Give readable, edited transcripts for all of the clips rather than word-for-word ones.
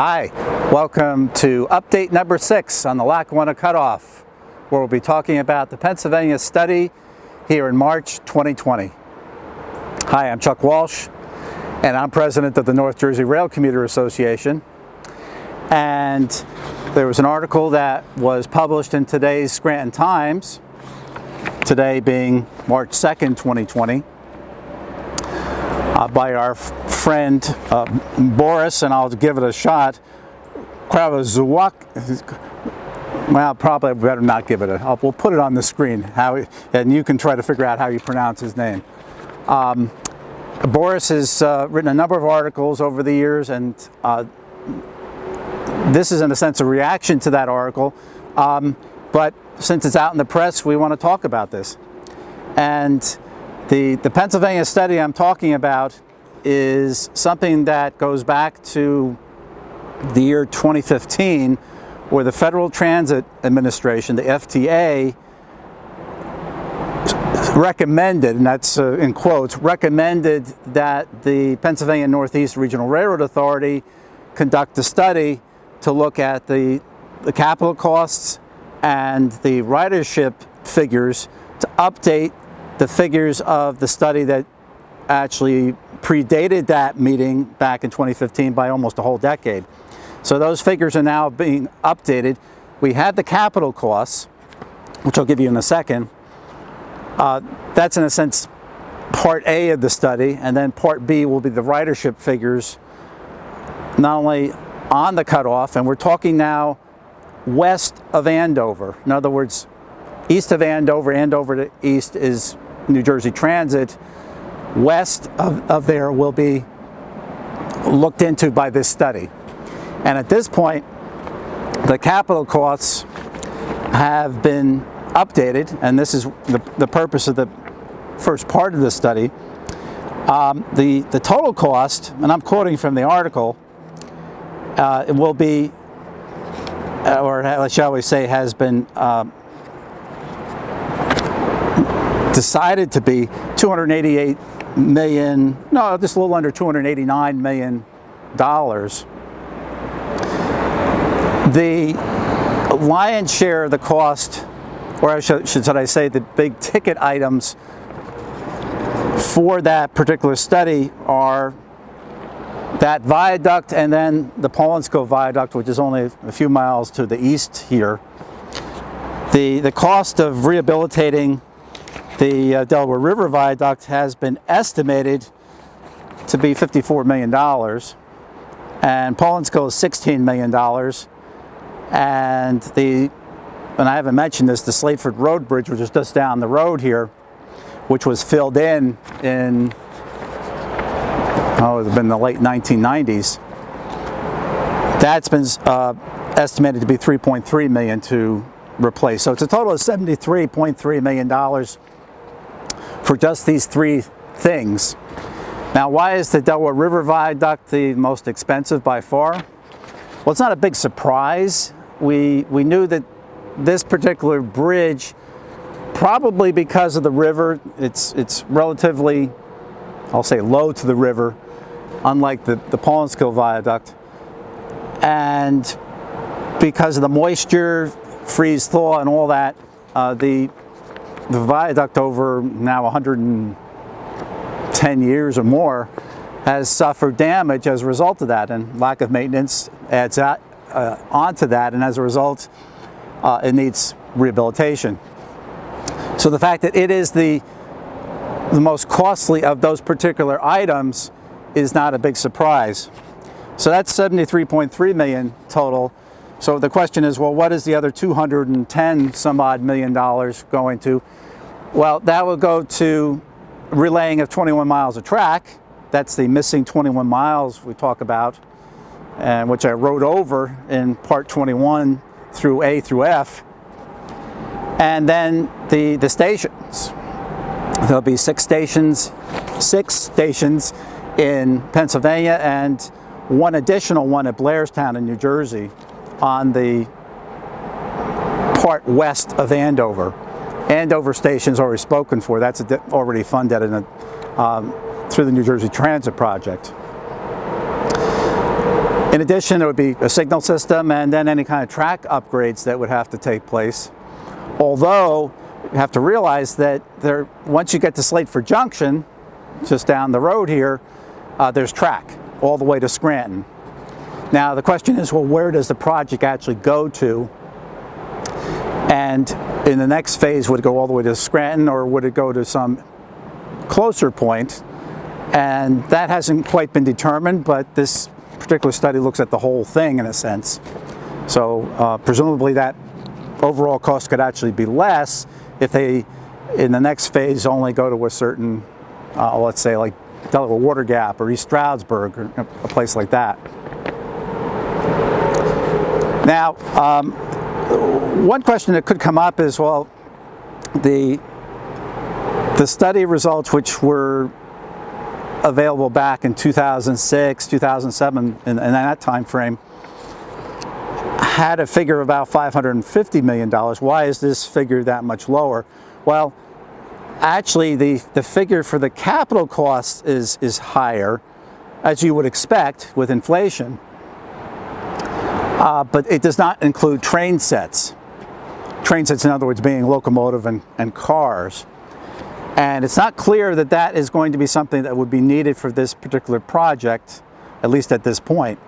Hi, welcome to update number 6 on the Lackawanna Cut-Off, where we'll be talking about the Pennsylvania study here in March 2020. Hi, I'm Chuck Walsh, and I'm president of the North Jersey Rail Commuter Association. And there was an article that was published in today's Scranton Times, today being March 2nd, 2020, by our friend Boris, and I'll give it a shot. Kravazewak. Well, probably better not give it a. We'll put it on the screen, and you can try to figure out how you pronounce his name. Boris has written a number of articles over the years, and this is in a sense a reaction to that article. But since it's out in the press, we want to talk about this. And the Pennsylvania study I'm talking about is something that goes back to the year 2015, where the Federal Transit Administration, the FTA, recommended, and that's in quotes, recommended that the Pennsylvania Northeast Regional Railroad Authority conduct a study to look at the capital costs and the ridership figures to update the figures of the study that actually predated that meeting back in 2015 by almost a whole decade. So those figures are now being updated. We had the capital costs, which I'll give you in a second. That's in a sense part A of the study, and then part B will be the ridership figures, not only on the cutoff, and we're talking now west of Andover. In other words, east of Andover, Andover to east is New Jersey Transit. West of there will be looked into by this study. And at this point, the capital costs have been updated, and this is the purpose of the first part of the study. The total cost, and I'm quoting from the article, it will be, or shall we say, has been decided to be $288 million, no, just a little under $289 million. The lion's share of the cost, or should I say the big ticket items for that particular study, are that viaduct and then the Paulinsko viaduct, which is only a few miles to the east here. The cost of rehabilitating the Delaware River Viaduct has been estimated to be $54 million, and Paulinsko is $16 million, and I haven't mentioned this, the Slateford Road Bridge, which is just down the road here, which was filled in it's been the late 1990s. That's been estimated to be $3.3 million to replace. So it's a total of $73.3 million for just these three things. Now, why is the Delaware River Viaduct the most expensive by far? Well, it's not a big surprise. We knew that this particular bridge, probably because of the river, it's relatively, I'll say, low to the river, unlike the Paulinsko Viaduct, and because of the moisture, freeze thaw, and all that, the viaduct over now 110 years or more has suffered damage as a result of that, and lack of maintenance adds onto that, and as a result it needs rehabilitation. So the fact that it is the most costly of those particular items is not a big surprise. So that's $73.3 million total. So the question is, well, what is the other $210 some odd million going to? Well, that will go to relaying of 21 miles of track. That's the missing 21 miles we talk about, and which I wrote over in part 21 through A through F. And then the stations. There'll be six stations in Pennsylvania and one additional one at Blairstown in New Jersey on the part west of Andover. Andover station's already spoken for. That's already funded through the New Jersey Transit Project. In addition, there would be a signal system and then any kind of track upgrades that would have to take place. Although, you have to realize that once you get to Slateford Junction, just down the road here, there's track all the way to Scranton. Now the question is, well, where does the project actually go to? And in the next phase, would it go all the way to Scranton, or would it go to some closer point? And that hasn't quite been determined, but this particular study looks at the whole thing in a sense. So presumably that overall cost could actually be less if they, in the next phase, only go to a certain, let's say like Delaware Water Gap or East Stroudsburg or a place like that. Now, one question that could come up is, well, the study results, which were available back in 2006, 2007, in that time frame, had a figure of about $550 million. Why is this figure that much lower? Well, actually, the figure for the capital cost is higher, as you would expect with inflation. But it does not include train sets. Train sets, in other words, being locomotive and cars. And it's not clear that that is going to be something that would be needed for this particular project, at least at this point.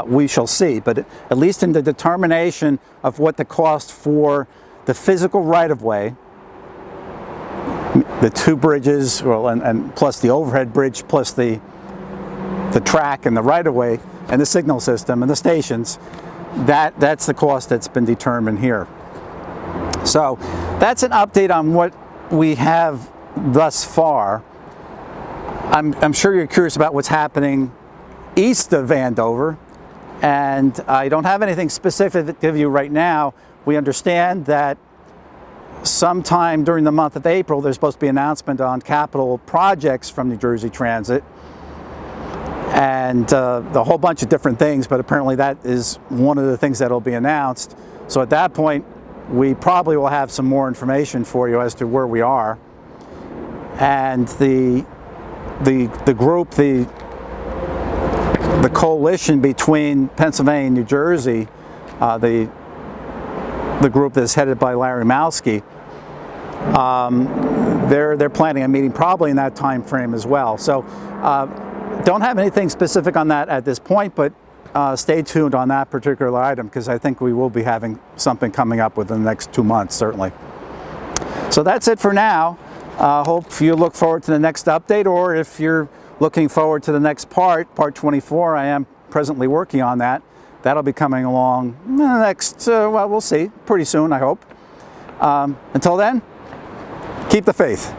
We shall see. But at least in the determination of what the cost for the physical right-of-way, the two bridges, well, and plus the overhead bridge, plus the track and the right-of-way, and the signal system and the stations, that's the cost that's been determined here. So that's an update on what we have thus far. I'm sure you're curious about what's happening east of Andover, and I don't have anything specific to give you right now. We understand that sometime during the month of April there's supposed to be an announcement on capital projects from New Jersey Transit, and a whole bunch of different things, but apparently that is one of the things that will be announced. So at that point, we probably will have some more information for you as to where we are. And the group, the coalition between Pennsylvania and New Jersey, the group that's headed by Larry Malski, they're planning a meeting probably in that time frame as well. So don't have anything specific on that at this point, but stay tuned on that particular item, because I think we will be having something coming up within the next 2 months, certainly. So that's it for now. Hope you look forward to the next update, or if you're looking forward to the next part 24, I am presently working on that. That'll be coming along in the next, well, we'll see, pretty soon, I hope. Until then, keep the faith.